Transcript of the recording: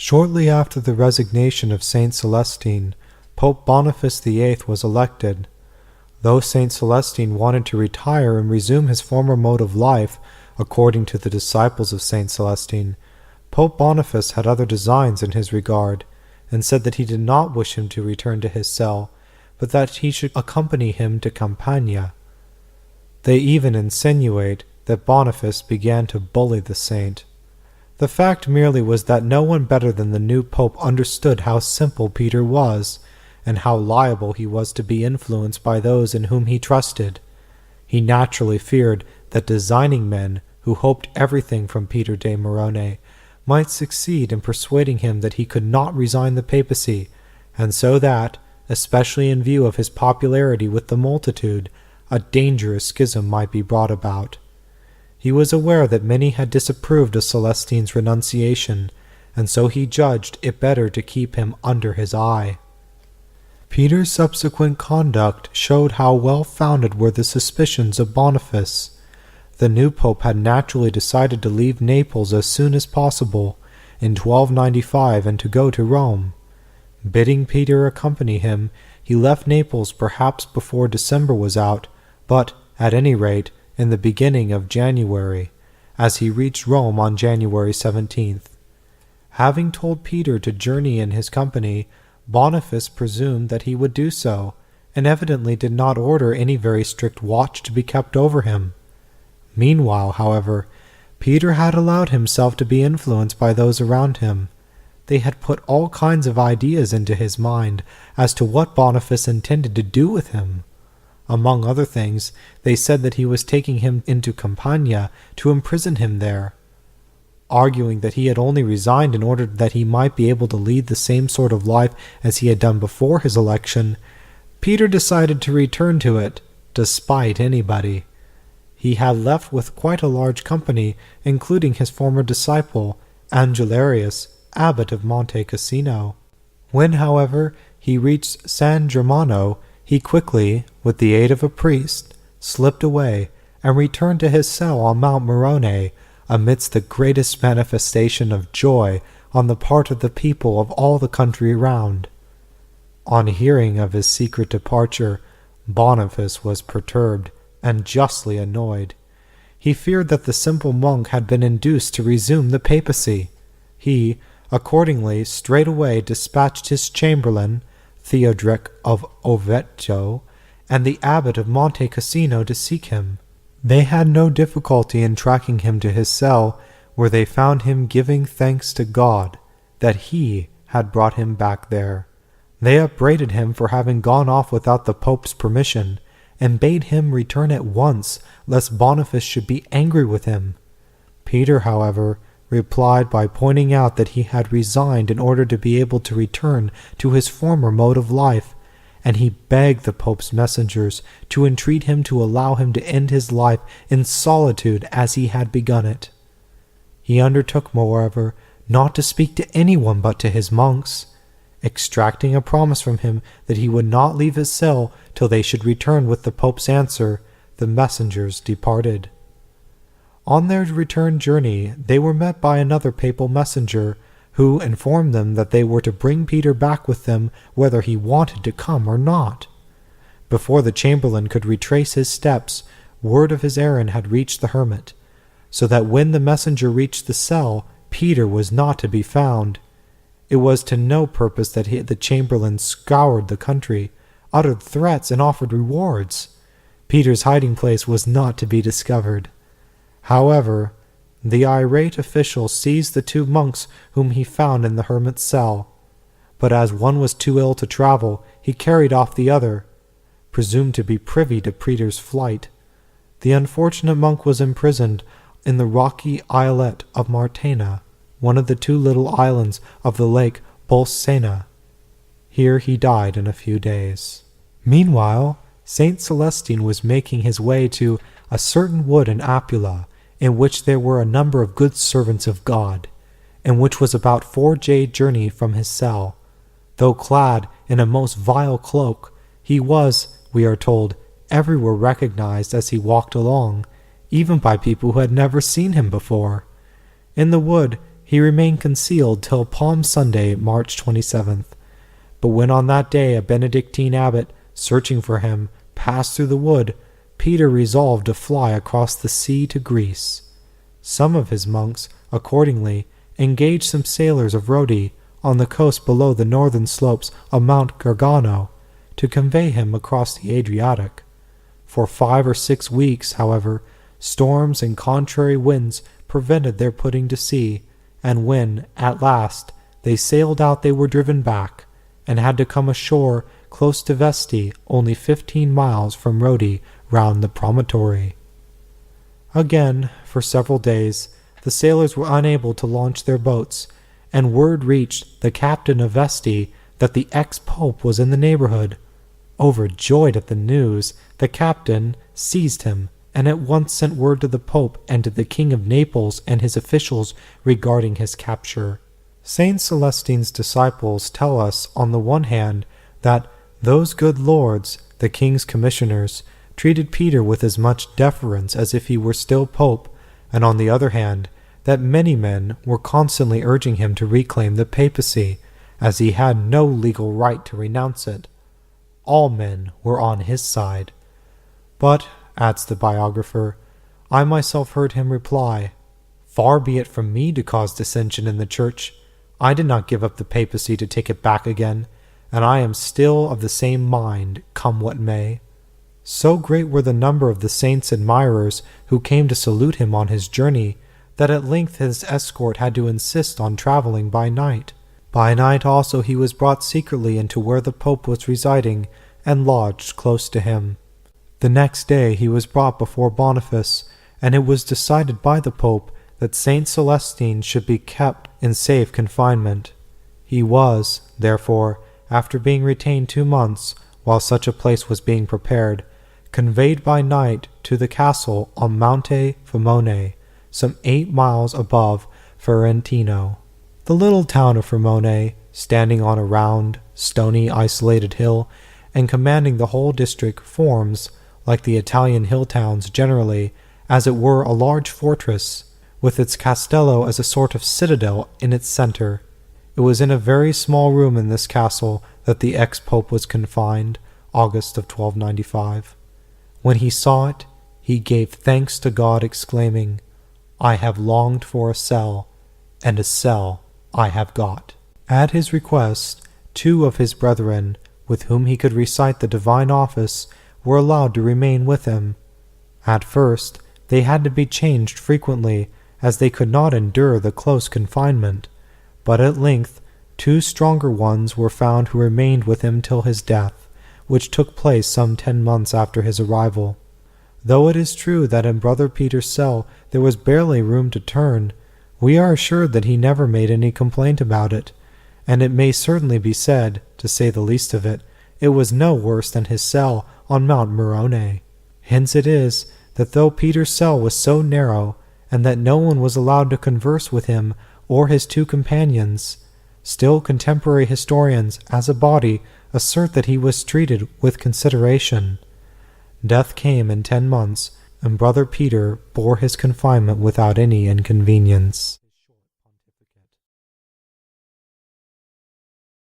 Shortly after the resignation of Saint Celestine, Pope Boniface VIII was elected. Though Saint Celestine wanted to retire and resume his former mode of life, according to the disciples of Saint Celestine, Pope Boniface had other designs in his regard, and said that he did not wish him to return to his cell, but that he should accompany him to Campania. They even insinuate that Boniface began to bully the saint. The fact merely was that no one better than the new pope understood how simple Peter was, and how liable he was to be influenced by those in whom he trusted. He naturally feared that designing men, who hoped everything from Peter de Morone, might succeed in persuading him that he could not resign the papacy, and so that, especially in view of his popularity with the multitude, a dangerous schism might be brought about. He was aware that many had disapproved of Celestine's renunciation, and so he judged it better to keep him under his eye. Peter's subsequent conduct showed how well-founded were the suspicions of Boniface. The new pope had naturally decided to leave Naples as soon as possible, in 1295, and to go to Rome. Bidding Peter accompany him, he left Naples perhaps before December was out, but, at any rate, in the beginning of January, as he reached Rome on January 17th. Having told Peter to journey in his company, Boniface presumed that he would do so, and evidently did not order any very strict watch to be kept over him. Meanwhile, however, Peter had allowed himself to be influenced by those around him. They had put all kinds of ideas into his mind as to what Boniface intended to do with him. Among other things, they said that he was taking him into Campania to imprison him there. Arguing that he had only resigned in order that he might be able to lead the same sort of life as he had done before his election, Peter decided to return to it, despite anybody. He had left with quite a large company, including his former disciple, Angelarius, abbot of Monte Cassino. When, however, he reached San Germano, he quickly, with the aid of a priest, slipped away and returned to his cell on Mount Morone, amidst the greatest manifestation of joy on the part of the people of all the country around. On hearing of his secret departure, Boniface was perturbed and justly annoyed. He feared that the simple monk had been induced to resume the papacy. He, accordingly, straightway dispatched his chamberlain, Theodoric of Ovetto, and the abbot of Monte Cassino to seek him. They had no difficulty in tracking him to his cell, where they found him giving thanks to God that he had brought him back there. They upbraided him for having gone off without the Pope's permission, and bade him return at once, lest Boniface should be angry with him. Peter, however, replied by pointing out that he had resigned in order to be able to return to his former mode of life, and he begged the Pope's messengers to entreat him to allow him to end his life in solitude as he had begun it. He undertook, moreover, not to speak to anyone but to his monks, extracting a promise from him that he would not leave his cell till they should return with the Pope's answer. The messengers departed. On their return journey, they were met by another papal messenger, who informed them that they were to bring Peter back with them whether he wanted to come or not. Before the chamberlain could retrace his steps, word of his errand had reached the hermit, so that when the messenger reached the cell, Peter was not to be found. It was to no purpose that the chamberlain scoured the country, uttered threats, and offered rewards. Peter's hiding place was not to be discovered. However, the irate official seized the two monks whom he found in the hermit's cell, but as one was too ill to travel, he carried off the other, presumed to be privy to Peter's flight. The unfortunate monk was imprisoned in the rocky islet of Martena, one of the two little islands of the lake Bolsena. Here he died in a few days. Meanwhile, Saint Celestine was making his way to a certain wood in Apula, in which there were a number of good servants of God, and which was about 4 days' journey from his cell. Though clad in a most vile cloak, he was, we are told, everywhere recognized as he walked along, even by people who had never seen him before. In the wood he remained concealed till Palm Sunday, March 27th. But when on that day a Benedictine abbot, searching for him, passed through the wood, Peter resolved to fly across the sea to Greece. Some of his monks, accordingly, engaged some sailors of Rodi on the coast below the northern slopes of Mount Gargano to convey him across the Adriatic. For 5 or 6 weeks, however, storms and contrary winds prevented their putting to sea, and when, at last, they sailed out, they were driven back, and had to come ashore close to Vesti, only 15 miles from Rodi, round the promontory. Again, for several days, the sailors were unable to launch their boats, and word reached the captain of Vesti that the ex-pope was in the neighborhood. Overjoyed at the news, the captain seized him and at once sent word to the Pope and to the King of Naples and his officials regarding his capture. Saint Celestine's disciples tell us, on the one hand, that those good lords, the king's commissioners, treated Peter with as much deference as if he were still pope, and on the other hand, that many men were constantly urging him to reclaim the papacy, as he had no legal right to renounce it. All men were on his side. But, adds the biographer, I myself heard him reply, "Far be it from me to cause dissension in the Church. I did not give up the papacy to take it back again, and I am still of the same mind, come what may." So great were the number of the saint's admirers who came to salute him on his journey, that at length his escort had to insist on traveling by night. By night also he was brought secretly into where the Pope was residing, and lodged close to him. The next day he was brought before Boniface, and it was decided by the Pope that Saint Celestine should be kept in safe confinement. He was, therefore, after being retained 2 months, while such a place was being prepared, conveyed by night to the castle on Monte Fimone, some 8 miles above Ferentino. The little town of Fimone, standing on a round, stony, isolated hill, and commanding the whole district, forms, like the Italian hill towns generally, as it were a large fortress, with its castello as a sort of citadel in its center. It was in a very small room in this castle that the ex-pope was confined, August of 1295. When he saw it, he gave thanks to God, exclaiming, "I have longed for a cell, and a cell I have got." At his request, 2 of his brethren, with whom he could recite the divine office, were allowed to remain with him. At first, they had to be changed frequently, as they could not endure the close confinement, but at length 2 stronger ones were found who remained with him till his death, which took place some 10 months after his arrival. Though it is true that in Brother Peter's cell there was barely room to turn, we are assured that he never made any complaint about it, and it may certainly be said, to say the least of it, it was no worse than his cell on Mount Morone. Hence it is that though Peter's cell was so narrow, and that no one was allowed to converse with him or his 2 companions, still contemporary historians, as a body, assert that he was treated with consideration. Death came in 10 months, and Brother Peter bore his confinement without any inconvenience.